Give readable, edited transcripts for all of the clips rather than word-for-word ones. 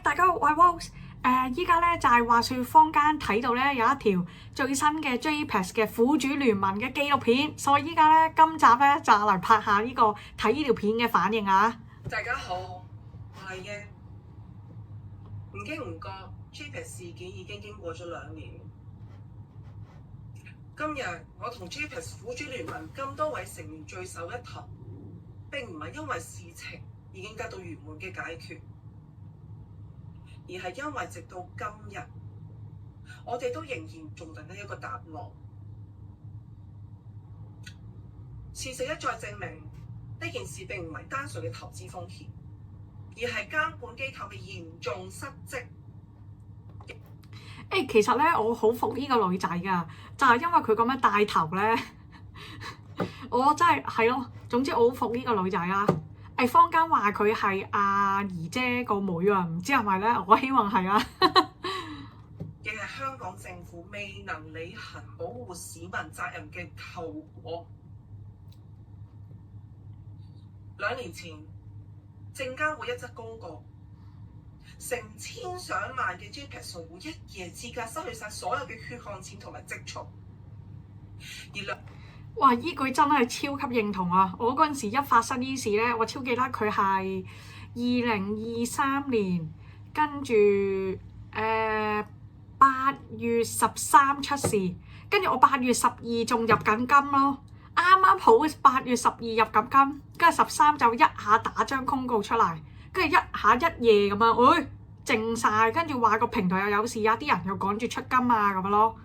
大家好，我係 Rose。依家咧就係話説坊間睇到咧有一條最新嘅 JPEX 嘅苦主聯盟嘅紀錄片，所以依家咧今集咧就嚟拍下呢個睇呢條片嘅反應啊！大家好，我係嘅。唔經唔覺 JPEX 事件已經經過咗2年。今日我同 JPEX 苦主聯盟咁多位成員聚首一堂，並唔係因為事情已經得到圓滿嘅解決，而係因為直到今日，我哋都仍然仲等緊一個答案。事實一再證明，呢件事並唔係單純嘅投資風險，而係監管機構嘅嚴重失職。其實咧我好服呢個女仔㗎，就係因為佢咁樣帶頭咧，我真係咯。總之我好服呢個女仔啦。坊間話佢係阿姨姐個妹啊，唔知係咪咧？我希望係啊。亦係香港政府未能履行保護市民責任嘅後果。2年前，證監會一則公告，成千上萬嘅 JPEX 用戶一夜之間失去晒所有嘅血汗錢同埋積蓄。哇！依句真係超級認同啊！我嗰陣時一發生呢事咧，我超記得佢係2023年，跟住8月13出事，跟住我8月12仲入緊金咯，啱啱好8月12入緊金，跟住13就一下打張公告出嚟，跟住一下一夜咁樣，靜晒，跟住話個平台又有事啊，啲人又趕住出金啊咁樣咯。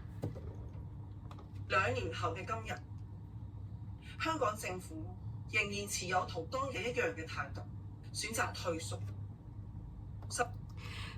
2年後嘅今日，香港政府仍然持有同當日一樣嘅態度，選擇退縮。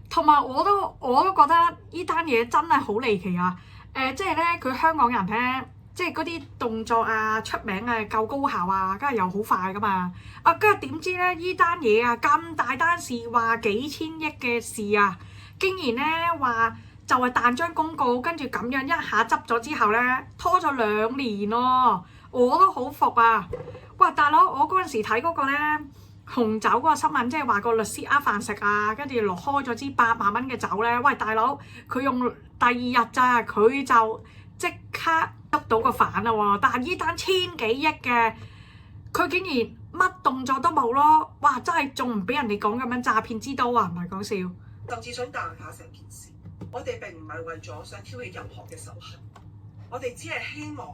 同埋我都覺得呢單嘢真係好離奇啊！即係咧佢香港人咧，即係嗰啲動作啊、出名啊、夠高效啊，梗係又好快噶嘛！跟住點知咧呢單嘢啊咁大單事，話幾千億嘅事啊，竟然咧話就係彈張公告，跟住咁樣一下執咗之後咧，拖咗2年咯，我都好服啊！喂，大佬，我嗰陣時睇嗰個咧紅酒嗰個新聞，即係話個律師飯食啊，跟住落開咗支8萬蚊嘅酒咧。喂，大佬，佢用第2日咋，佢就即刻捉到個犯啦喎！但係呢單千幾億嘅，佢竟然乜動作都冇咯！哇，真係仲唔俾人哋講咁樣詐騙之都啊！唔係講笑，甚至想彈下成件事。我哋並唔係為咗想挑起任何嘅仇恨，我哋只係希望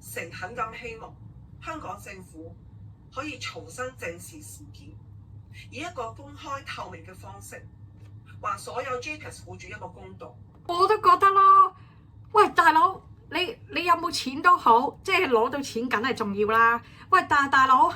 誠懇咁希望香港政府可以重新正視事件，以一個公開透明嘅方式，還所有 JPEX 苦主一個公道。我都覺得咯。喂，大佬，你有冇錢都好，即係攞到錢梗係重要啦。喂，但係大佬，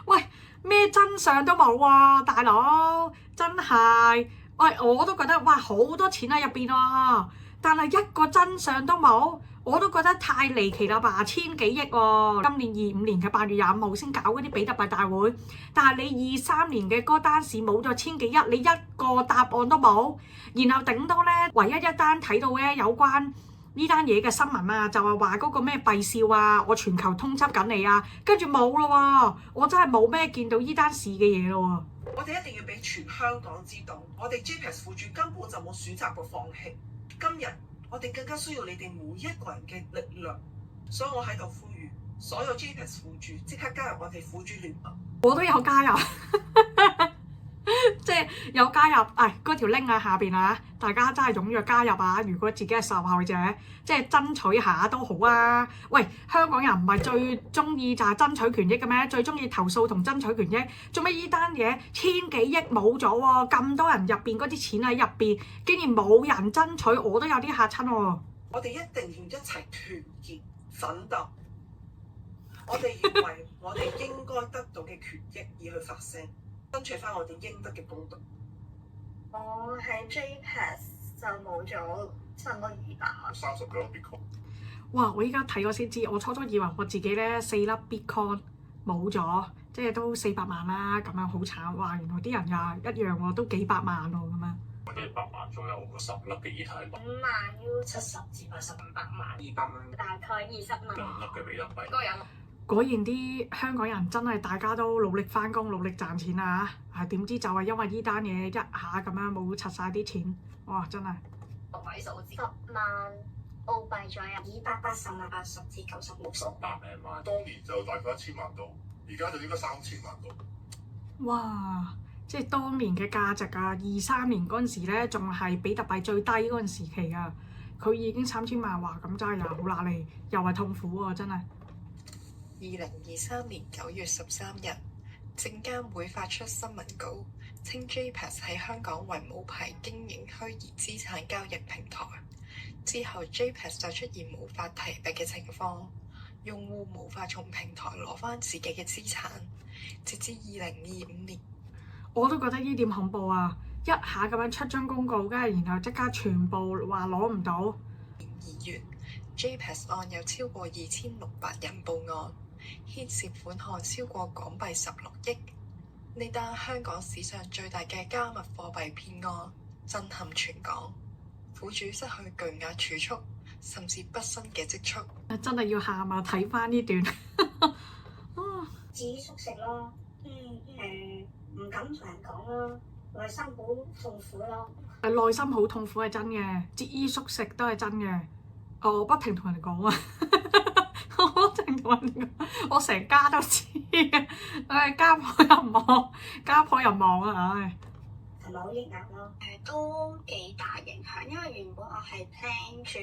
喂，咩真相都冇喎，大佬，真係。喂，我都覺得哇，好多錢喺入邊喎，但係一個真相都冇。我都覺得太離奇啦吧，千幾億喎！今年25年嘅8月25號先搞嗰啲比特幣大會，但係你23年嘅嗰單事冇咗千幾億，你一個答案都冇，然後頂多咧唯一一單睇到咧有關呢單嘢嘅新聞啊，就係話嗰個咩幣少啊，我全球通緝緊你啊，跟住冇咯喎，我真係冇咩見到呢單事嘅嘢咯喎。我哋一定要俾全香港知道，我哋 JPEX 苦主根本就冇選擇過放棄。今日我哋更加需要你哋每一個人嘅力量，所以我喺度呼籲所有 JPEX 苦主即刻加入我哋苦主聯盟。我都有加入，即係有加入。嗰條 link 啊下邊啊，大家真係踴躍加入啊！如果自己係受害者，即係爭取下都好啊。喂，香港人唔係最中意就係爭取權益嘅咩？最中意投訴同爭取權益。做咩呢單嘢千幾億冇咗喎？咁多人入邊嗰啲錢喺入邊，竟然冇人爭取，我都有啲嚇親喎。我哋一定要一齊團結奮鬥。我哋要為我哋應該得到嘅權益而去發聲，爭取翻我哋應得嘅公道。我喺 JPEX 就冇咗差唔多230幾粒 Bitcoin。哇！我依家睇咗先知，我初初以為我自己咧4粒 Bitcoin 冇咗，即係都400萬啦，咁樣好慘。哇！原來啲人又一樣喎，都幾百萬喎咁樣。我哋100萬左右，10粒嘅以太幣5萬 U 70至80、500萬，200萬，大概20萬。2粒嘅比特幣。個人果然啲香港人真係大家都努力翻工，努力賺錢啊！點知就係因為呢單嘢一下咁樣冇拆晒啲錢，哇！真係6位數字10萬澳幣左右，280萬80至90冇數。100零萬，當年就大概1000萬度，而家就應該3000萬度。哇！即係當年嘅價值啊，23年嗰陣時咧，仲係比特幣最低嗰陣時期啊，佢已經3000萬，哇！咁真係又好揦脷，又係痛苦喎，真係。2023年9月13日，證監會發出新聞稿，稱 JPEX 喺香港為無牌經營虛擬資產交易平台。之後 JPEX 就出現無法提幣嘅情況，用戶無法從平台攞返自己嘅資產。直至2025年，我都覺得呢點恐怖啊！一下咁樣出張公告，跟住然後即刻全部話攞唔到。2月 JPEX 案有超過2600人報案，牽涉款項超過港幣16億。呢單香港史上最大嘅加密貨幣騙案，震撼全港，苦主失去巨額儲蓄，甚至畢生嘅積蓄。真係要喊啊！睇翻呢段，自己縮食咯，唔敢同人講咯，內心好痛苦咯。內心好痛苦係真嘅，節衣縮食都係真嘅。我不停同人哋講啊，我不停同人哋講，我成家都知嘅。家婆又望，家婆又望啊！唉，係咪好抑壓咯？都幾大影響，因為原本我係 plan 住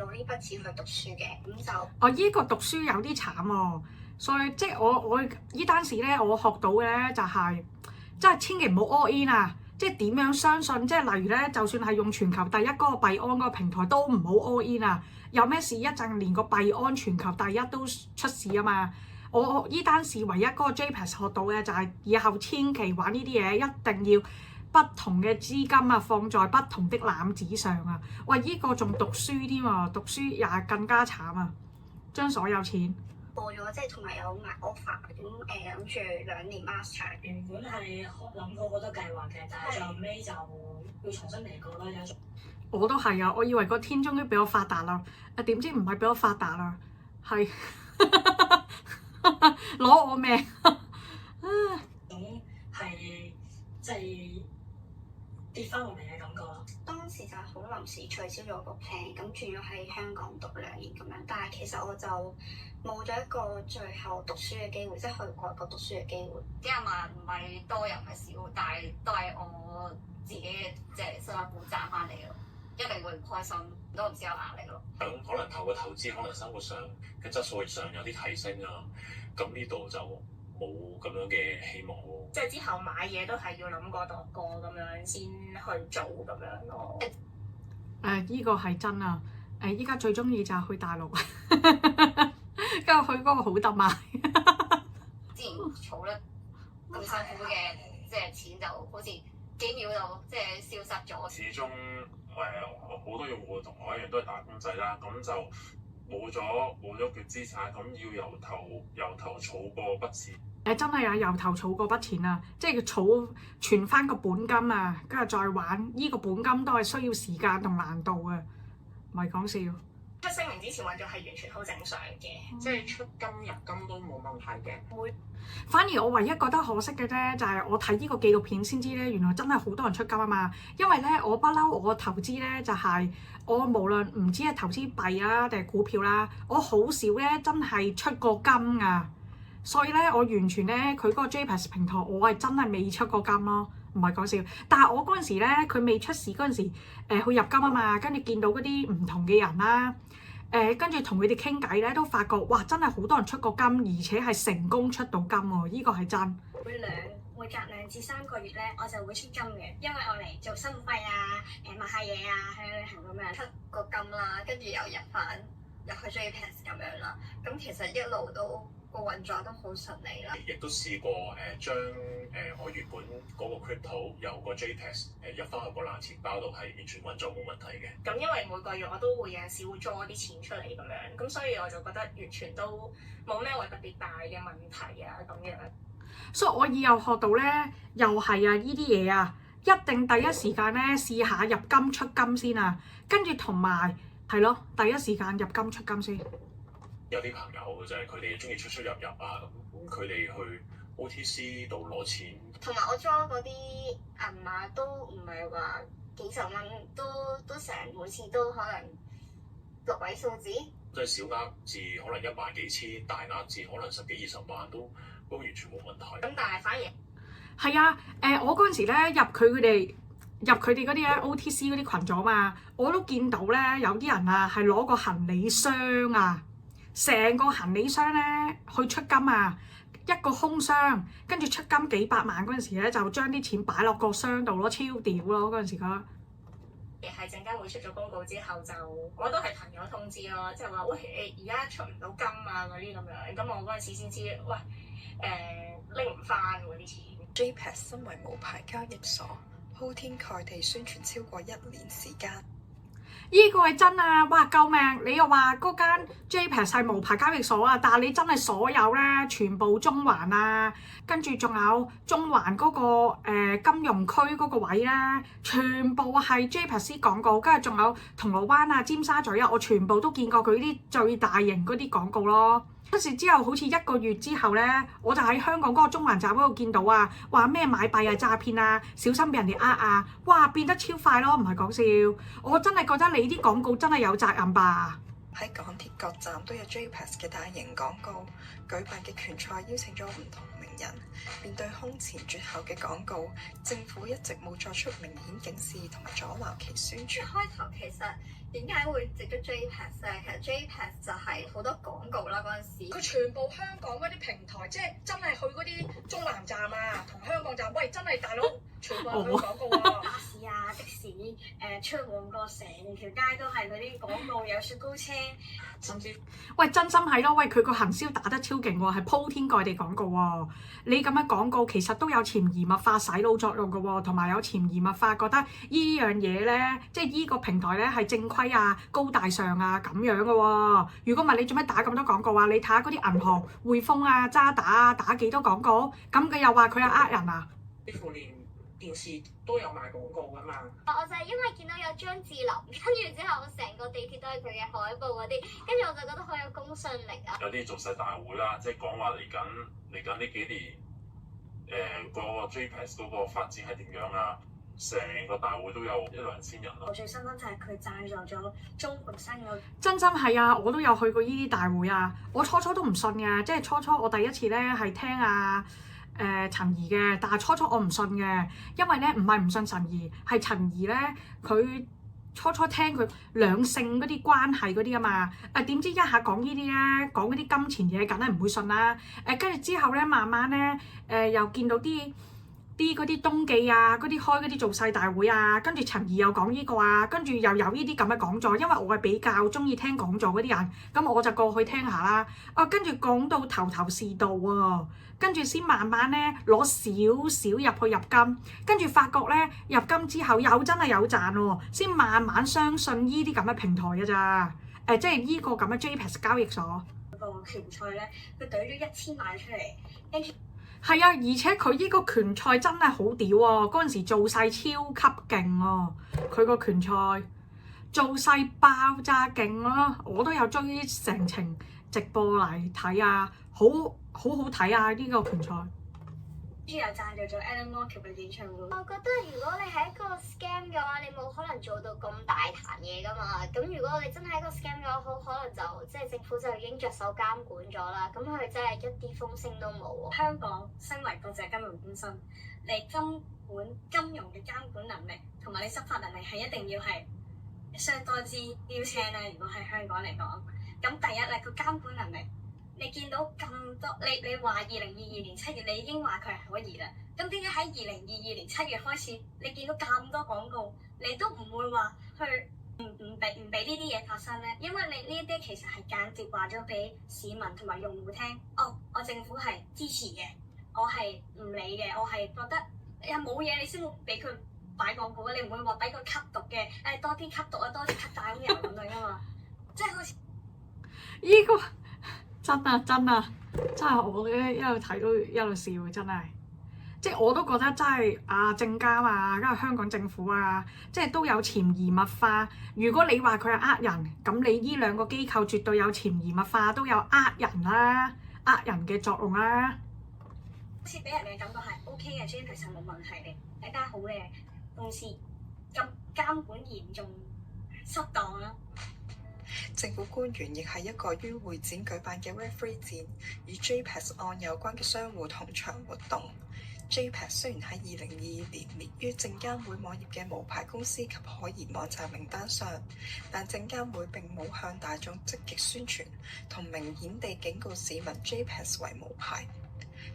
攞呢筆錢去讀書嘅，咁就依個讀書有啲慘喎，所以即係我呢單事咧，我學到嘅咧就係，即係千祈唔好 all in 啊！即係點樣相信？即係例如咧，就算係用全球第一嗰個幣安嗰個平台，都唔好 all in 啊！有咩事一陣連個幣安全球第一都出事啊嘛！我呢單事唯一嗰個 JPEX 學到嘅就係以後千祈玩呢啲嘢，一定要不同嘅資金啊放在不同的籃子上啊！喂，呢個仲讀書添喎，讀書又係更加慘啊！將所有錢過咗，即係同埋有埋 offer 咁諗住2年 master。原本係諗過好多計劃嘅，但係最後尾就要重新嚟過啦。我都係啊！我以為個天終於俾我發達啦，點知唔係俾我發達啦，係攞我命。咁係即係跌翻落嚟嘅感覺咯。當時就係好臨時取消咗個 plan，咁轉咗喺香港讀2年咁樣，但係其實我就冇咗一個最後讀書嘅機會，即係去外國讀書嘅機會。幾廿萬唔係多又唔係少，但係都係我自己嘅即係辛苦賺翻嚟咯，一定會唔開心，都唔知有壓力咯。咁可能透過投資，可能生活上嘅質素上有啲提升啊，咁呢度就冇咁樣嘅希望咯。即係之後買嘢都係要諗過度過咁樣先去做咁樣咯。依個係真啊！依家最中意就係去大陸，跟住去嗰個好得賣。之前儲得咁辛苦嘅即係錢，就好似幾秒就即係消失咗。始終好多用戶同我一樣都係打工仔啦，咁就冇咗佢資產，咁要由頭儲過筆錢。真係啊！由頭儲過筆錢啊，即係儲存翻個本金啊，跟住再玩。呢個本金都係需要時間同難度嘅，唔係講笑。出聲明之前運作係完全好正常嘅，即係出金入金都冇問題嘅。反而我唯一覺得可惜嘅啫，就係我睇呢個紀錄片先知咧，原來真係好多人出金啊嘛。因為咧，我不嬲我投資咧就係我無論唔知係投資幣啊定係股票啦，我好少咧真係出過金啊。所以咧，我完全咧佢嗰個 JPEX 平台，我係真係未出過金咯，唔係講笑。但係我嗰陣時咧，佢未出事嗰陣時，去入金啊嘛，跟住見到嗰啲唔同嘅人啦，跟住同佢哋傾偈咧，都發覺哇，真係好多人出過金，而且係成功出到金喎，呢個係真。每隔2至3個月咧，我就會出金嘅，因為我嚟做生活費啊，買下嘢啊，去旅行咁樣出個金啦，跟住又入去 JPEX 咁樣啦。咁其實一路都個運作都好順利啦。亦都試過將我原本嗰個 crypto 由個 JPEX 入翻去個冷錢包度，係完全運作冇問題嘅。咁因為每個月我都會有陣時會draw啲錢出嚟咁樣，咁所以我就覺得完全都冇咩話特別大嘅問題啊咁樣。所以我以後學到咧，又係啊呢啲嘢啊，一定第一時間咧試下入金出金先啊，跟住同埋係咯，第一時間入金出金先。有啲朋友就係佢哋中意出出入入啊，咁佢哋去 OTC 度攞錢，同埋我裝嗰啲銀碼都唔係話幾十蚊，都成每次都可能6位數字。即係小額至可能1萬幾千，大額至可能10幾20萬都完全冇問題。咁但係反而係啊，我嗰陣時咧入佢哋嗰啲咧 OTC 嗰啲群組嘛，我都見到咧有啲人啊係攞個行李箱啊，成個行李箱咧去出金啊，一個空箱，跟住出金幾百萬嗰陣時咧就將啲錢擺落個箱度咯，超屌咯嗰陣時覺得。係證監會出咗公告之後就，我都係朋友通知咯，即係話喂而家出唔到金啊嗰啲咁樣，咁我嗰陣時先知，喂拎唔翻喎啲錢。JPEX 身為無牌交易所，鋪天蓋地宣傳超過1年時間。依個係真啊！哇，救命！你又話嗰間 JPEX 係無牌交易所啊，但係你真係所有咧，全部中環啊，跟住仲有中環嗰個金融區嗰個位咧，全部係 JPEX 廣告，跟住仲有銅鑼灣啊、尖沙咀啊，我全部都見過佢啲最大型嗰啲廣告咯。嗰時之後好似1個月之後咧，我就喺香港嗰個中環站嗰度見到啊，話咩買幣啊、詐騙啊，小心俾人哋呃啊！哇，變得超快咯，唔係講笑。我真係覺得你啲廣告真係有責任吧。喺港鐵各站都有 JPEX 嘅大型廣告，舉辦嘅拳賽邀請咗唔同名人。面對空前絕後嘅廣告，政府一直冇作出明顯警示同埋阻撓其宣傳。一開頭其實點解會直咗 JPEX 咧？其實 JPEX 就係好多廣告啦嗰陣時。佢全部香港嗰啲平台，即係真係去嗰啲中環站啊，同香港站，喂，真係大佬，全部係佢廣告啊！巴士啊、的士，出旺角成條街都係嗰啲廣告，有雪糕車，甚至喂，真心係咯，喂，佢個行銷打得超勁喎，係鋪天蓋地廣告喎。你咁樣廣告其實都有潛移默化洗腦作用嘅喎，同埋有潛移默化覺得依樣嘢咧，即係依個平台咧係正規啊、高大上啊咁樣嘅喎。如果唔係你做咩打咁多廣告啊？你睇下嗰啲銀行、匯豐啊、渣打啊，打幾多廣告？咁佢又話佢係呃人啊？幾乎連電視都有賣廣告噶嘛。我就係因為見到有張智霖，跟住之後成個地鐵都係佢嘅海報嗰啲，跟住我就覺得好有公信力啊。有啲造勢大會啦，即係講話嚟緊呢幾年，個 JPEX 嗰個發展係點樣啊？成個大會都有1-2千人咯。我最新聞就係佢贊助咗中國新嘅。真心係啊！我都有去過呢啲大會啊！我初初都唔信嘅，即係初我第一次咧係聽陳怡嘅，但係初我唔信嘅，因為咧唔係唔信陳怡，係陳怡咧佢初聽佢兩性嗰啲關係嗰啲啊嘛，點知一下講呢啲咧，講嗰啲金錢嘢，梗係唔會信啦。跟住之後咧，慢慢咧又見到啲嗰啲東記啊，嗰啲開嗰啲造勢大會啊，跟住陳怡又講呢個啊，跟住又有呢啲咁嘅講座，因為我係比較中意聽講座嗰啲人，咁我就過去聽下啦。跟住講到頭是道啊，跟住先慢慢咧攞少少入去入金，跟住發覺咧入金之後又真係有賺喎，先慢慢相信呢啲咁嘅平台嘅咋。即係呢個咁嘅 JPEX 交易所。個拳賽咧，佢隊咗1000萬出嚟，跟住。係啊，而且佢呢個拳賽真係好屌喎！嗰陣時造勢超級勁喎，佢個拳賽造勢爆炸勁咯，我都有追成程直播嚟睇啊，好睇啊！呢個拳賽。跟住又贊助咗 Elon Musk 嘅演唱會。我覺得如果你係一個 scam 嘅話，你冇可能做到咁大壇嘢噶嘛。咁如果你真係一個 scam 嘅話，好可能就即係政府就已經着手監管咗啦。咁佢真係一啲風聲都冇。香港身為國際金融中心，你金融嘅監管能力同埋你執法能力係一定要係相當之標青啦。如果喺香港嚟講，咁第一咧個監管能力。你見到咁多，你話2022年7月你已經話佢係可疑啦，咁點解喺2022年7月開始，你見到咁多廣告，你都唔會話去唔俾呢啲嘢發生咧？因為你呢一啲其實係間接話咗俾市民同埋用戶聽，我政府係支持嘅，我係唔理嘅，我係覺得冇嘢你先會俾佢擺廣告，你唔會話俾佢吸毒嘅，多啲吸毒啊，多啲吸大咁樣噶嘛，即係好似呢個。真係我一路睇都一路笑，真係即係我都覺得真係證監啊，跟住香港政府啊，即係都有潛移默化。如果你話佢係呃人，咁你呢兩個機構絕對有潛移默化，都有呃人啦、呃人嘅作用啦。好似俾人嘅感覺係 OK 嘅 JPEX 係冇問題嘅，大家好嘅，同時監管嚴重失當啦。政府官員亦係一個於會展舉辦嘅 referee 戰，與 JPEX 案有關嘅商戶同場活動。JPEX 雖然喺2022年列於證監會網頁嘅無牌公司及可疑網站名單上，但證監會並冇向大眾積極宣傳同明顯地警告市民 JPEX 為無牌。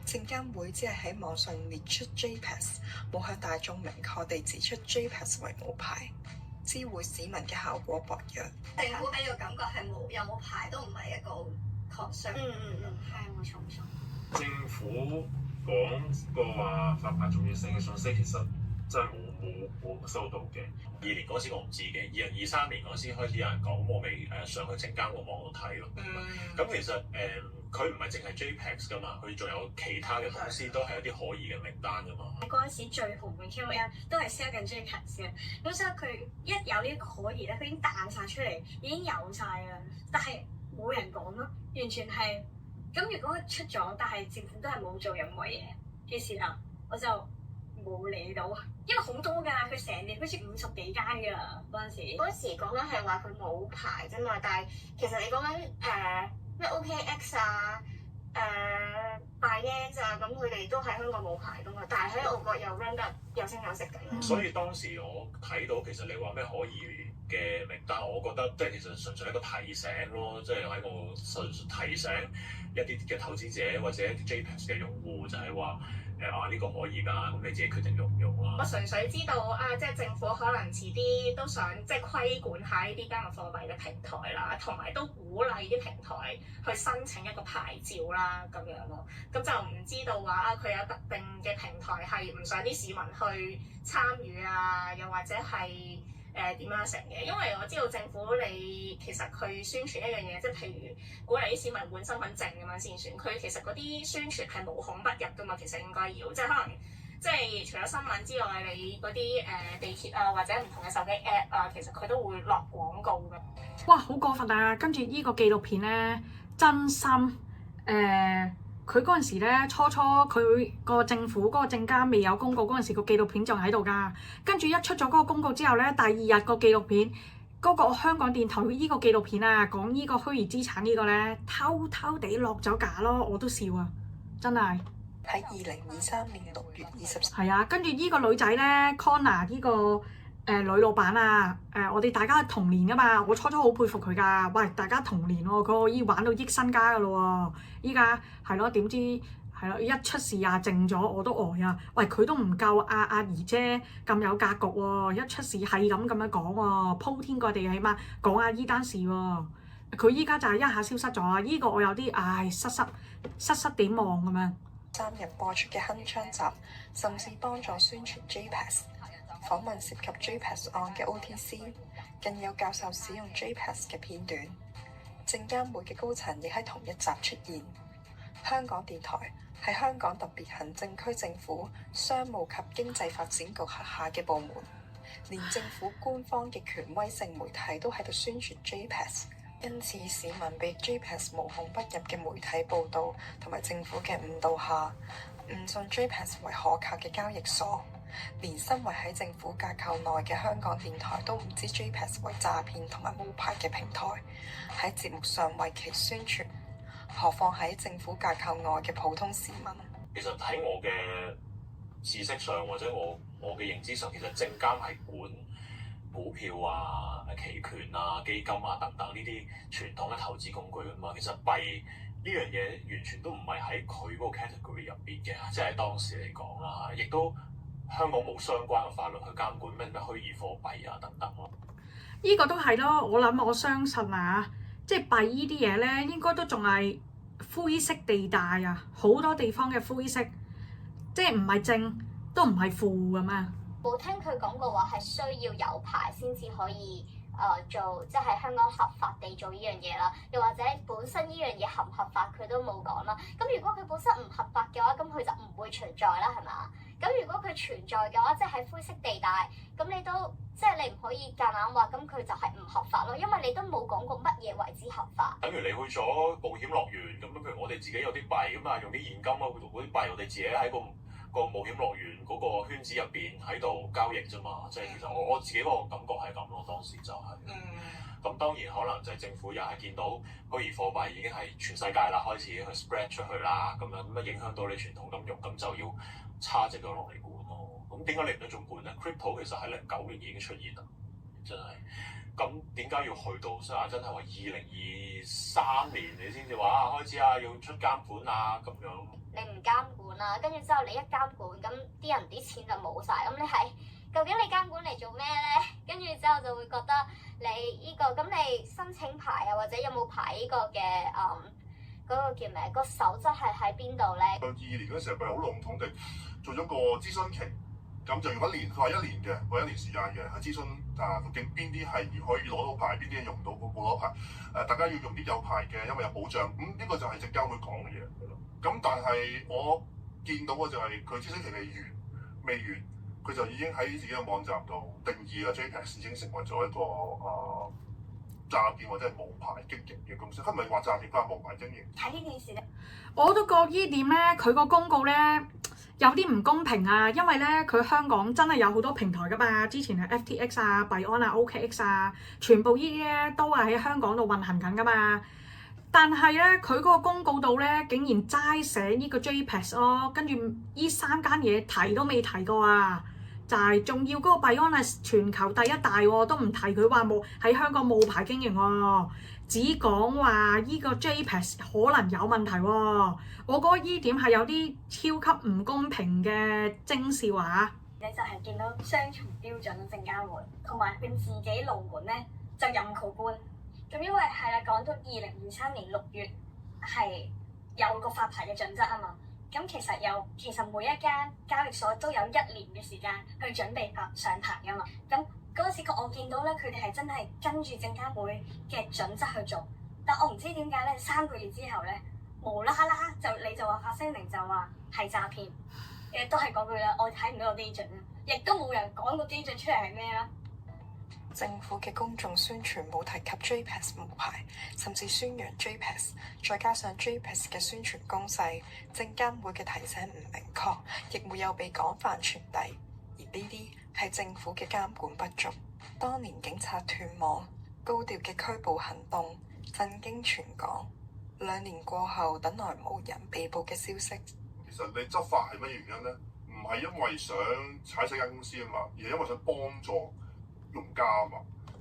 證監會只係喺網上列出 JPEX，冇向大眾明確地指出 JPEX 為無牌，知會市民嘅效果薄弱。政府俾個感覺係有冇牌都唔係一個確信。係冇錯冇錯。政府講過話發牌重要性嘅信息，其實真係冇收到嘅。2年嗰時我唔知嘅，2023年嗰時開始有人講，我未上去證監個網度睇咯。咁其實佢唔係淨係 JPEX 噶嘛，佢仲有其他嘅公司都係一啲可疑嘅名單噶嘛。嗰陣時最紅嘅 KOL 都係 sell 緊 JPEX 嘅，咁所以佢一有呢個可疑咧，佢已經彈晒出嚟，已經有晒啦。但係冇人講咯，完全係咁。如果出咗，但係政府都係冇做任何嘢嘅時候，我就冇理到，因為好多㗎，佢成年好似50幾間㗎嗰陣時。嗰時講緊係話佢冇牌啫嘛，但係其實你講緊咩 OKX 啊、Binance 啊，咁佢哋都喺香港冇牌㗎嘛，但係喺外國又 run 得有聲有色緊。所以當時我睇到其實你話咩可疑嘅名單，我覺得即係其實純粹係一個提醒咯，即係喺度提醒一啲嘅投資者或者一啲 JPEX 嘅用戶，就係話呢個可以㗎，咁你自己決定用唔用啦。我純粹知道即係政府可能遲啲都想即係規管下呢啲加密貨幣嘅平台啦，同埋都鼓勵啲平台去申請一個牌照啦，咁樣咯。咁就唔知道話佢有特定嘅平台係唔想啲市民去參與啊，又或者係點樣成嘅？因為我知道政府你其實佢宣傳一樣嘢，即係譬如鼓勵啲市民換身份證咁樣先算。佢其實嗰啲宣傳係無孔不入噶嘛，其實應該要即係可能即係除咗新聞之外，你嗰啲地鐵啊或者唔同嘅手機 app 啊，其實佢都會落廣告嘅。哇！好過分啊！跟住呢個紀錄片咧，真心佢嗰陣時咧，初佢個政府嗰個證監未有公告嗰陣時，個紀錄片仲喺度㗎。跟住一出咗嗰個公告之後咧，第二日個紀錄片嗰個香港電台呢個紀錄片啊，講呢個虛擬資產呢個咧，偷偷地落咗架咯，我都笑啊，真係。喺2023年6月24日。係啊，跟住呢個女仔咧 Connor 呢個女老闆啊，我哋大家同年㗎嘛，我初好佩服佢㗎。喂，大家同年喎，佢可以玩到億身家㗎咯喎，依家係咯，點知係咯，一出事啊靜咗，我都呆啊！喂，佢都唔夠阿姨姐咁有格局喎，一出事係咁樣講喎，鋪天蓋地起碼講下依單事喎。佢依家就係一下消失咗，依個我有啲失點望咁樣。3日播出嘅鏗鏘集，甚至幫助宣傳 JPEX。訪問涉及 JPEX 案嘅 OTC， 更有教授使用 JPEX 嘅片段。證監會嘅高層亦喺同一集出現。香港電台係香港特別行政區政府商務及經濟發展局轄下嘅部門，連政府官方嘅權威性媒體都喺度宣傳 JPEX， 因此市民被 JPEX 無孔不入嘅媒體報導同埋政府嘅誤導下，誤信 JPEX 為可靠嘅交易所。連身為喺政府架構內嘅香港電台都唔知 JPEX 為詐騙同埋無牌嘅平台，喺節目上為其宣傳，何況喺政府架構外嘅普通市民。其實喺我嘅知識上或者我嘅認知上，其實證監係管股票啊、期權啊、基金啊等等呢啲傳統嘅投資工具啊嘛。其實幣呢樣嘢完全都唔係喺佢嗰個 category 入邊嘅，即係當時嚟講啦，亦都香港冇相關嘅法律去監管咩虛擬貨幣啊等等咯。呢個都係咯，我相信啊，即係幣呢啲嘢咧，應該都仲係灰色地帶啊，好多地方嘅灰色，即係唔係正都唔係負咁啊。冇聽佢講過話係需要有牌先至可以做，即係香港合法地做呢樣嘢啦，又或者本身呢樣嘢合唔合法佢都冇講啦。咁如果佢本身唔合法嘅話，咁佢就唔會存在啦，係嘛？咁如果佢存在嘅話，即係喺灰色地帶，咁你都即係你唔可以夾硬話，咁佢就係唔合法咯，因為你都冇講過乜嘢為之合法。等於你去咗冒險樂園咁樣，譬如我哋自己有啲幣咁啊，用啲現金啊，嗰啲幣我哋自己喺個冒險樂園嗰個圈子入邊喺度交易啫嘛。即係其實我自己個感覺係咁咯，當時就係、咁當然可能就係政府又係見到虛擬貨幣已經係全世界啦，開始去 spread 出去啦，咁樣影響到你傳統金融，咁就要叉隻腳落嚟管咯。咁點解你唔得仲管咧 ？Crypto 其實喺09年已經出現啦，真係。咁點解要去到所以真係話2023年你先至話開始要出監管啊咁樣？你唔監管啦，跟住之後你一監管，咁啲人啲錢就冇晒。咁你係究竟你監管嚟做咩咧？跟住之後就會覺得你呢個咁你申請牌啊，或者有冇牌呢個嘅嗰個叫咩？個守則係喺邊度咧22年嗰時候佢好籠統地做咗個諮詢期，咁就用1年，佢話1年嘅，佢1年時間嘅，去諮詢究竟邊啲係可以攞到牌，邊啲係用唔到冇攞牌。大家要用啲有牌嘅，因為有保障。咁呢個就係證監會講嘅嘢咯。咁但係我見到嘅就係佢諮詢期未完，佢就已經喺自己嘅網站度定義啦 JPEX 已經成為咗一個詐騙或者係無牌經營嘅公司。佢唔係話詐騙，佢係無牌經營。睇呢件事咧，我都覺呢點咧，佢個公告咧有啲唔公平啊，因為咧佢香港真係有好多平台噶嘛，之前係 FTX 啊、幣安啊、OKX 啊，全部呢啲咧都係喺香港度運行緊噶嘛。但係咧，佢嗰個公告度咧，竟然齋寫呢個 JPEX 咯，跟住呢3間嘢提都未提過啊！就係仲要嗰個幣安係全球第一大喎，都唔提佢話冇喺香港冇牌經營喎，只講話呢個 JPEX 可能有問題喎。我覺得呢點係有啲超級唔公平嘅徵兆啊！你就係見到雙重標準證監會，同埋佢自己龍門咧就任佢官。咁因為係啦，講到2023年6月係有個發牌嘅準則啊嘛。咁其實每一間交易所都有1年嘅時間去準備上牌噶嘛。咁嗰陣時我見到咧，佢哋係真係跟住證監會嘅準則去做。但我唔知點解咧，3個月之後咧，無啦啦你就話發聲明就話係詐騙。都係嗰句啦，我睇唔到個基準啦，亦都冇人講個基準出嚟係咩啦。政府嘅公眾宣傳冇提及 JPEX 無牌，甚至宣揚 JPEX， 再加上 JPEX 嘅宣傳攻勢，證監會嘅提醒唔明確，亦沒有被廣泛傳遞，而呢啲係政府嘅監管不足。當年警察斷網，高調嘅拘捕行動震驚全港。2年過後，等來無人被捕嘅消息。其實你執法係乜原因咧？唔係因為想踩死間公司啊嘛，而係因為想幫助用家啊嘛，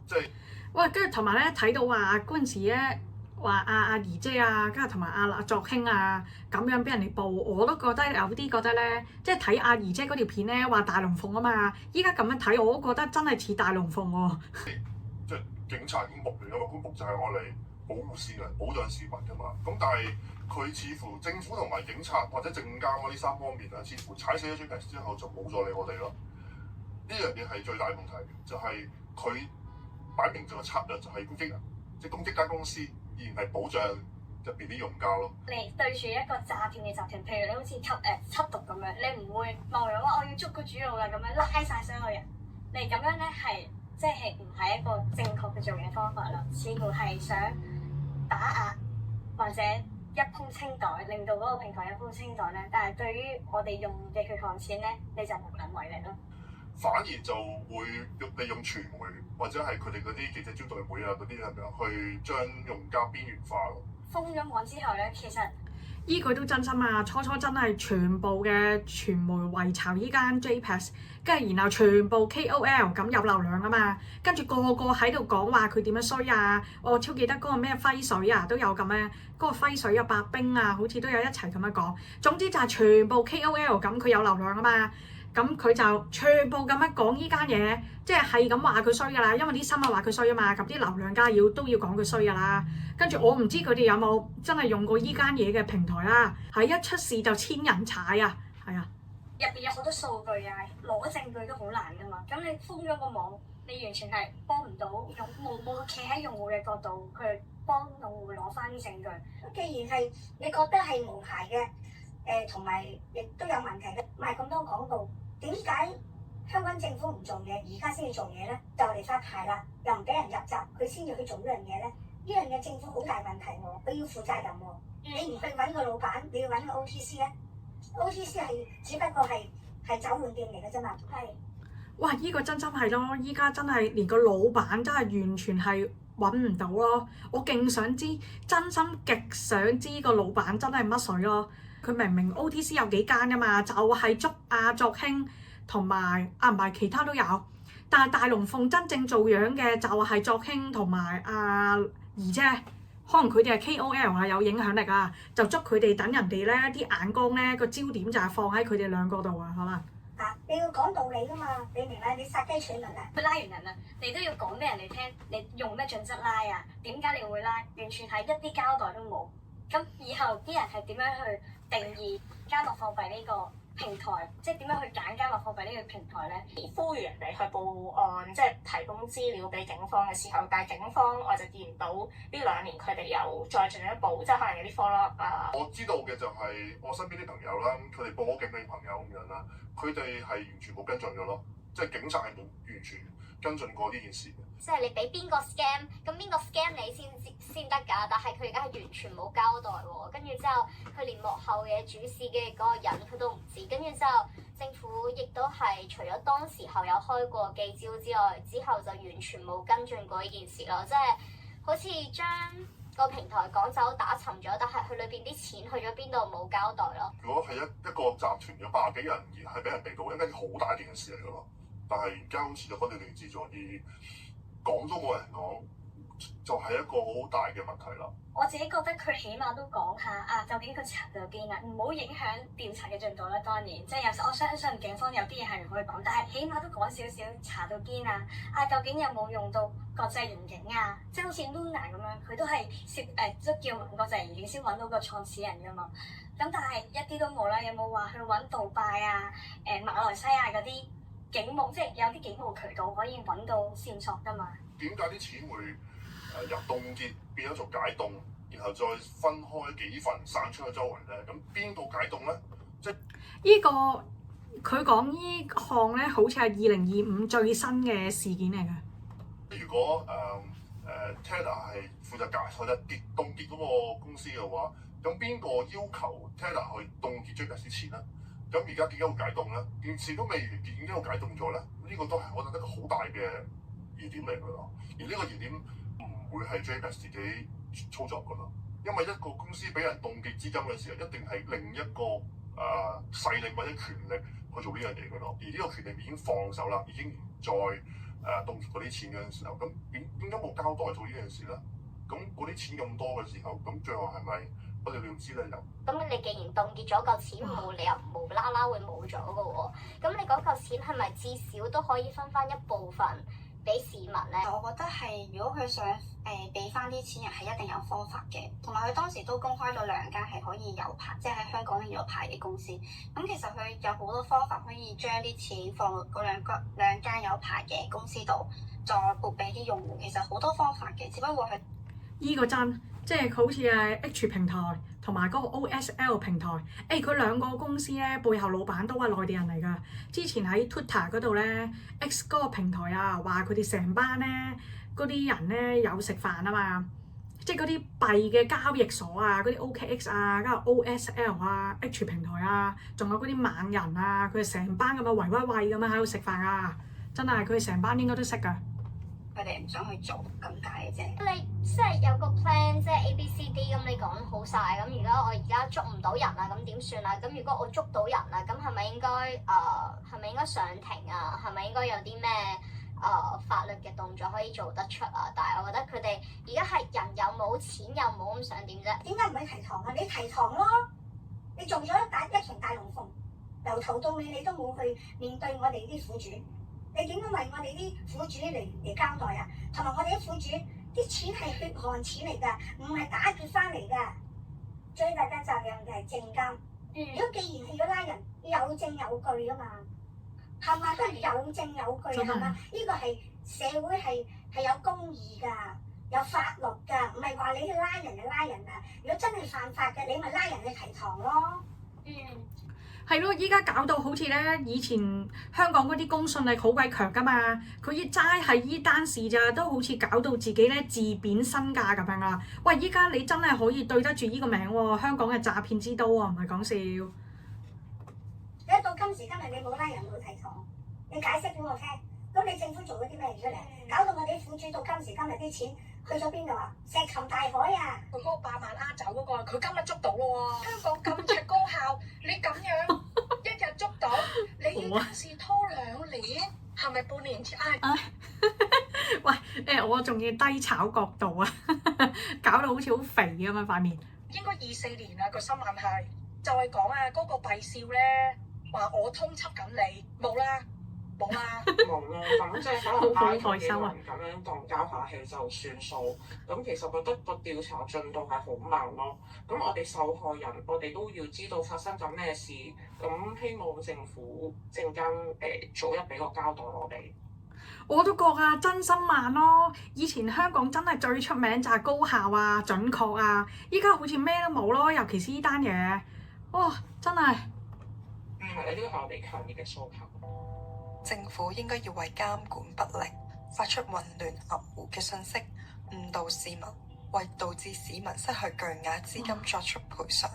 即係喂，跟住同埋咧睇到話嗰陣時咧話阿儀姐啊，跟住同埋阿作興啊咁樣俾人哋報，我都覺得有啲覺得咧，即係睇阿儀姐嗰條片咧話大龍鳳啊嘛，依家咁樣睇我都覺得真係似大龍鳳喎。即係警察公僕嚟噶嘛，公僕就係我嚟保護市民、保障市民噶嘛。咁但係佢似乎政府同埋警察或者證監嗰啲3方面啊，似乎踩死咗 JPEX 之後就冇咗理我哋咯。呢樣嘢係最大問題，就係佢擺明咗個策略就係攻擊人，即係攻擊間公司，而唔係保障入邊啲用家咯。你對住一個詐騙嘅集團，譬如你好似緝毒咁樣，你唔會貿然話我要捉個主腦啦咁樣拉晒所有人，你咁樣咧係即係唔係一個正確嘅做嘢方法啦，似乎係想打壓或者一鋪清袋，令到嗰個平台一鋪清袋咧。但係對於我哋用嘅血汗錢咧，你就無能為力咯。反而就會利用傳媒或者係佢哋嗰啲記者招待會啊嗰啲咁樣去將用家邊緣化咯。封咗網之後咧，其實依句都真心啊！初真係全部嘅傳媒圍巢依間 JPEX， 跟住然後全部 KOL 咁有流量啊嘛，跟住個個喺度講話佢點樣衰啊！我超記得嗰個咩輝水啊都有咁咧，嗰個輝水啊白冰啊，好似都有一齊咁樣講。總之就係全部 KOL 咁，佢有流量啊嘛。咁佢就全部咁樣講依間嘢，即係咁話佢衰噶啦，因為啲新聞話佢衰啊嘛，咁啲流量家都要講佢衰噶啦。跟住我唔知佢哋有冇真係用過依間嘢嘅平台啦，係一出事就千人踩啊，係啊。入邊有好多數據啊，攞證據都好難噶嘛。咁你封咗個網，你完全係幫唔到用冇企喺用戶嘅角度去幫用戶攞翻啲證據。既然係你覺得係無牌嘅，同埋亦都有問題嘅，賣咁多廣告，點解香港政府唔做嘢，而家先至做嘢咧？就嚟發牌啦，又唔俾人入閘，佢先至去做呢樣嘢咧？呢樣嘢政府好大問題喎，佢要負責任喎。你唔去揾個老闆，你要揾個 OTC 咧？OTC 係只不過係走換店嚟嘅啫嘛，係。哇！依個真心係咯，依家真係連個老闆真係完全係揾唔到咯。我勁想知，真心極想知個老闆真係乜水咯。佢明明 OTC 有幾間㗎嘛，就係捉阿作興同埋唔係其他都有，但係大龍鳳真正做樣嘅就係作興同埋阿儀啫。可能佢哋係 KOL 啊，有影響力啊，就捉佢哋，等人哋咧啲眼光咧個焦點就係放喺佢哋兩個度啊，可能。你要講道理噶嘛，你明啦？你殺雞取卵啊！佢拉完人啦，你都要講俾人哋聽，你用咩準則拉啊？點解你會拉？完全係一啲交代都冇。咁以後啲人係點樣去定義加密貨幣呢個平台？即係點樣去揀加密貨幣呢個平台咧？呼籲人哋去報案，即係提供資料俾警方嘅時候，但係警方我就見唔到呢2年佢哋有再進一步，即係可能有啲 follow up 啊。我知道嘅就係我身邊啲朋友啦，佢哋報咗警嘅朋友咁樣啦，佢哋係完全冇跟進嘅咯，即係警察係冇完全跟進過呢件事嘅。即係你俾邊個 scam，咁邊個 scam 你先得㗎？但係佢而家係完全冇交代喎，跟住之後佢連幕後嘅主使嘅嗰個人佢都唔知，跟住之後政府亦都係除咗當時候有開過記招之外，之後就完全冇跟進過呢件事咯，即係好似將個平台趕走打沉咗，但係佢裏邊啲錢去咗邊度冇交代咯。如果係一個集團有80幾人而係俾人被捕，應該係好大件事嚟㗎咯。但係而家好似就不了了之咗，而講都冇人講，就係一個好大嘅問題啦。我自己覺得佢起碼都講下究竟佢查到邊啊，唔好影響調查嘅進度啦。當然，即係有時我相信警方有啲嘢係唔可以講，但係起碼都講少少查到邊啊？究竟有冇用到國際刑警啊？即係好似 Luna 咁樣，佢都係都叫國際刑警先揾到個創始人㗎嘛。咁但係一啲都冇啦，有冇話去揾杜拜啊、馬來西亞嗰啲警務，即係有啲警務渠道可以揾到線索㗎嘛？點解啲錢會由凍結變咗做解凍，然後再分開幾份散出去周圍咧？咁邊個解凍咧？即係依個佢講依項咧，好似係2025最新嘅事件嚟嘅。如果Tether 係負責或者凍結嗰個公司嘅話，咁邊個要求 Tether 去凍結 JPEX 啲錢咧？咁而家點解會解凍咧？件事都未完，點解會解凍咗咧？呢個都係我覺得一個好大嘅疑點嚟㗎咯。而呢個疑點唔會係 JPEX 自己操作㗎咯，因為一個公司俾人凍結資金嘅時候，一定係另一個勢力或者權力去做呢樣嘢㗎咯。而呢個權力已經放手啦，已經唔再凍結嗰啲錢嗰陣時候，咁點解冇交代做呢樣事咧？咁嗰啲錢咁多嘅時候，咁最後係咪我哋要知咧？又咁你既然凍結咗嚿錢，冇理由無啦啦會冇咗㗎喎。咁你嗰嚿錢係咪至少都可以分翻一部分俾市民咧？我覺得係，如果佢想俾翻啲錢人，係一定有方法嘅。同埋佢當時都公開咗2間係可以有牌，即係喺香港有牌嘅公司。咁其實佢有好多方法可以將啲錢放落嗰兩間有牌嘅公司度，再撥俾啲用戶。其實好多方法嘅，只不過係依個真，即係佢好似係 H 平台同埋嗰個 OSL 平台，佢兩個公司咧背後老闆都係內地人嚟㗎。之前喺 Twitter 嗰度咧 X 嗰個平台啊，話佢哋成班咧嗰啲人咧有食飯啊嘛，即係嗰啲幣嘅交易所啊，嗰啲 OKX 啊，跟住 OSL 啊 H 平台啊，仲有嗰啲猛人啊，佢哋成班咁樣圍威喂咁樣喺度食飯啊，真係佢哋成班應該都識㗎。佢哋唔想去做咁解嘅啫。你即係有個 plan， 即係 ABCD 咁，你講好晒。咁如果我而家捉唔到人啦，咁點算啊？咁如果我捉到人啦，咁係咪應該上庭啊？係咪應該有啲咩法律嘅動作可以做得出啊？但係我覺得佢哋而家係人又冇錢又冇，咁想點啫？點解唔去提堂啊？你提堂咯！你做咗一場大龍鳳，由頭到尾你都冇去面對我哋啲苦主。你點樣為我哋啲苦主嚟交代啊？同埋我哋啲苦主啲錢係血汗錢嚟㗎，唔係打劫翻嚟㗎。最大嘅責任就係證監。如果既然係要拉人，要有證有據㗎嘛。係咪都係有證有據？係咪？呢個係社會係有公義㗎，有法律㗎，唔係話你去拉人就拉人啊！如果真係犯法嘅，你咪拉人去提堂咯。係咯，依家搞到好似咧，以前香港嗰啲公信力好鬼強噶嘛，佢依齋係依單事咋，都好似搞到自己咧自貶身價咁樣啦。喂，依家你真係可以對得住依個名喎，香港嘅詐騙之都啊，唔係講笑。你到今時今日你冇拉人冇提堂，你解釋俾我聽，咁你政府做咗啲咩出嚟？搞到我哋苦主到今時今日啲錢去咗邊度啊？石沉大海啊！佢嗰個8萬呃走嗰個，佢今日捉到咯喎！香港咁着高校，你咁樣一日捉到，你要事拖2年，係咪半年前？喂，我仲要低炒角度啊，搞到好似好肥咁啊塊面。應該24年啊個新聞係，就係講啊嗰個弊少咧話我通緝緊你，冇啦。冇啦，冇咯，咁即係可能拉同幾個人咁樣當交下氣就算數。咁其實覺得個調查進度係好慢咯。咁我哋受害人，我哋都要知道發生緊咩事。咁希望政府陣間早日俾個交代我哋。我都覺啊，真心慢咯。以前香港真係最出名就係高效啊、準確啊，依家好似咩都冇咯。尤其是呢單嘢，哇，真係。係，呢個係我哋強烈嘅訴求。政府應該要為監管不力、發出混亂含糊嘅信息，誤導市民，為導致市民失去巨額資金作出賠償。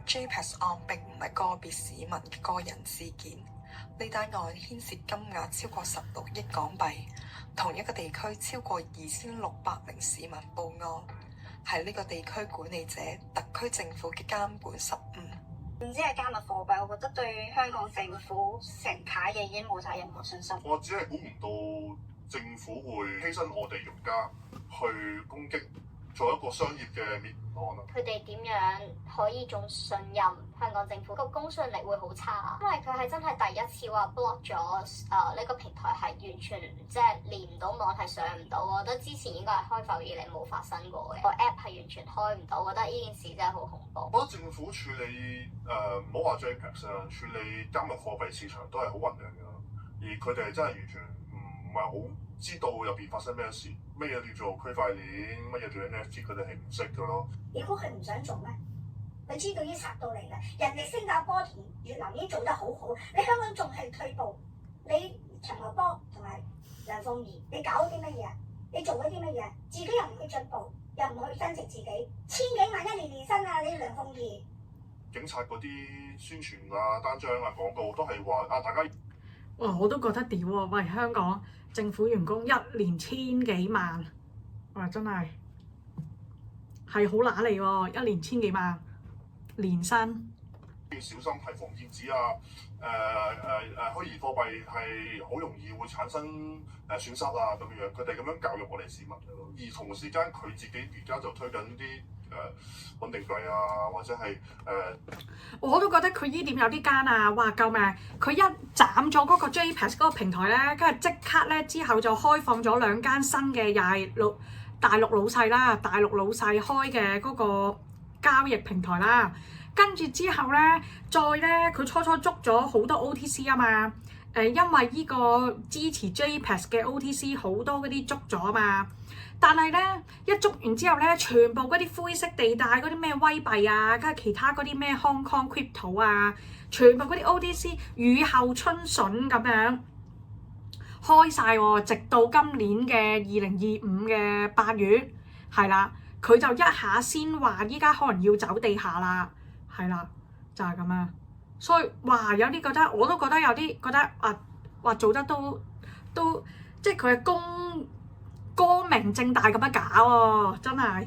JPEX 案並唔係個別市民嘅個人事件，呢單案牽涉金額超過16億港幣，同一個地區超過2600名市民報案，係呢個地區管理者、特區政府嘅監管失誤。唔知係加密貨幣，我覺得對香港政府成牌嘢已經冇晒任何信心。我只係估唔到政府會犧牲我哋用家去攻擊，做一個商業嘅滅案啦。佢哋點樣可以仲信任香港政府？個公信力會好差，因為佢係真係第一次話 block 咗呢個平台係完全即係連唔到網，係上唔到。我覺得之前應該係開埠以嚟冇發生過嘅，個 app 係完全開唔到。我覺得呢件事真係好恐怖。我覺得政府處理唔好話 JPEX 啊，處理加密貨幣市場都係好混亂㗎，而佢哋真係完全唔係好知道入邊發生咩事，咩嘢叫做區塊鏈，乜嘢叫 NFT，佢哋係唔識㗎咯。如果佢唔想做咩？佢知道已經殺到嚟啦，人哋新加坡同越南已經做得好好，你香港仲係退步。你陳茂波同埋梁鳳儀，你搞咗啲乜嘢？你做咗啲乜嘢？自己又唔去進步，又唔去增值自己，千幾萬一年年薪啊！你梁鳳儀，警察嗰啲宣傳啊、單張啊、廣告都係話啊，大家哇！我都覺得屌喎，喂，香港政府員工1年千幾萬，哇！真係係好揦脷喎，1年千幾萬年薪。要小心提防騙子啊！虛擬貨幣係好容易會產生損失啊咁樣，佢哋咁樣教育我哋市民嘅咯。而同時間佢自己而家就推緊啲穩定幣啊，或者係我都覺得佢呢點有啲奸啊！哇，救命！佢一斬咗嗰個 JPEX 嗰個平台咧，跟住即刻咧之後就開放咗2間新嘅，又係大陸老細啦，大陸老細開嘅嗰個交易平台啦。跟住之後咧，再咧佢初初捉咗好多 OTC 啊嘛，因為呢個支持 JPEX 嘅 OTC 好多嗰啲捉咗啊嘛，但係咧一捉完之後咧，全部嗰啲灰色地帶嗰啲咩威幣啊，跟住其他嗰啲咩 Hong Kong Crypto 啊，全部嗰啲 OTC 雨後春筍咁樣開晒喎，直到今年嘅2025嘅8月，係啦，佢就一下先話依家可能要走地下啦。係啦，就係咁啊，所以哇，有啲覺得我都覺得有啲覺得話做得都即係佢係光明正大咁樣搞喎，真係。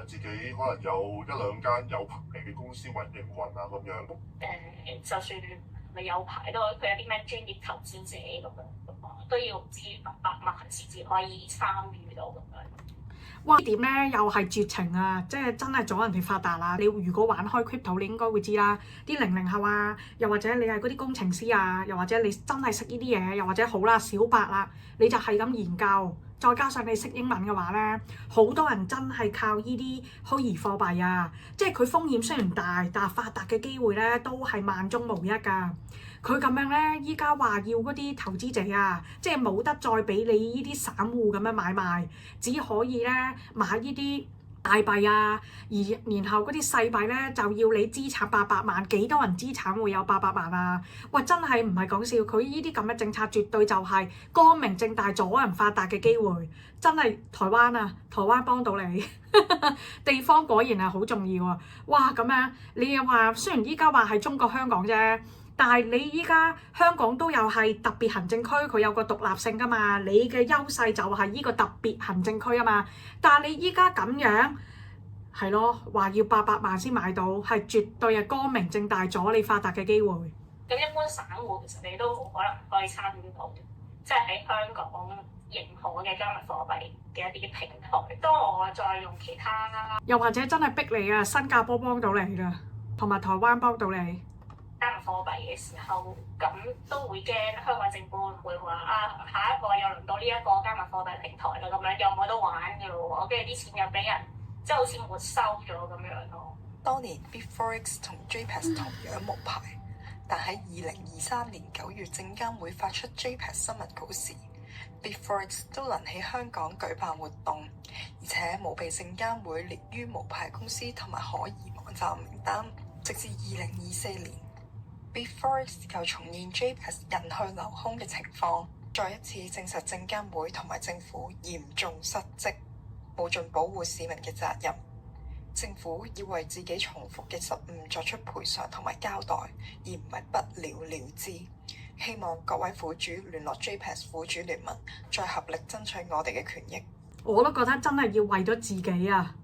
自己可能有1、2間有牌嘅公司運營運啊咁樣。就算你有牌都，佢有啲咩專業投資者咁樣，都要唔知800萬先至可以參與到咁樣。哇！呢點咧又係絕情啊！即係真係阻人哋發達啦！你如果玩開 crypto，你應該會知啦。啲00後啊，又或者你係嗰啲工程師啊，又或者你真係識呢啲嘢，又或者好啦小白啦，你就係咁研究，再加上你識英文嘅話咧，好多人真係靠呢啲虛擬貨幣啊，即係佢風險雖然大，但係發達嘅機會咧都係萬中無一㗎。佢咁樣咧，依家話要嗰啲投資者啊，即係冇得再俾你呢啲散戶咁樣買賣，只可以咧買呢啲大幣啊，然後嗰啲細幣咧就要你資產800萬，幾多人資產會有800萬啊？喂，真係唔係講笑，佢呢啲咁嘅政策絕對就係光明正大阻人發達嘅機會，真係台灣啊，台灣幫到你，地方果然係好重要啊！哇，咁樣你又話雖然依家話係中國香港啫。但係你依家香港都有係特別行政區，佢有個獨立性㗎嘛，你嘅優勢就係呢個特別行政區啊嘛。但係你依家咁樣係咯，話要800萬先買到，係絕對係光明正大阻你發達嘅機會。咁一般散戶其實你都冇可能可以參與到，即係喺香港認可嘅加密貨幣嘅一啲平台。當我再用其他，又或者真係逼你啊，新加坡幫到你啦，同埋台灣幫到你。加密貨幣嘅時候，咁都會驚香港政府會唔會話啊，下一個又輪到呢一個加密貨幣平台啦，咁樣又冇得玩嘅咯喎，跟住啲錢又俾人即係好似沒收咗咁樣咯。當年 Bitforex 同 JPEX 同樣無牌，但喺2023年9月證監會發出 JPEX 新聞稿時， Bitforex 都能喺香港舉辦活動，而且冇被證監會列於無牌公司同埋可疑網站名單，直至2024年。Bitforex 又重現 JPEX 人去樓空嘅情況，再一次證實證監會同埋政府嚴重失職，冇盡保護市民嘅責任。政府要為自己重複嘅失誤作出賠償同埋交代，而唔係不了了之。希望各位苦主聯絡 JPEX 苦主聯盟，再合力爭取我哋嘅權益。我都覺得真係要為咗自己啊！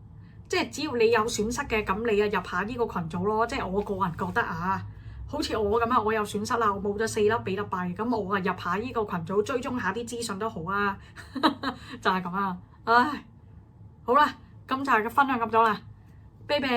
即係只要你有損失嘅，咁你啊入下呢個群組咯。即係我個人覺得啊。好似我咁啊，我有損失啦，我冇咗4粒比特幣，咁我啊入下呢個群組追蹤下啲資訊都好啊，就係咁啊，唉，好啦，咁就係分享咁多啦，拜拜。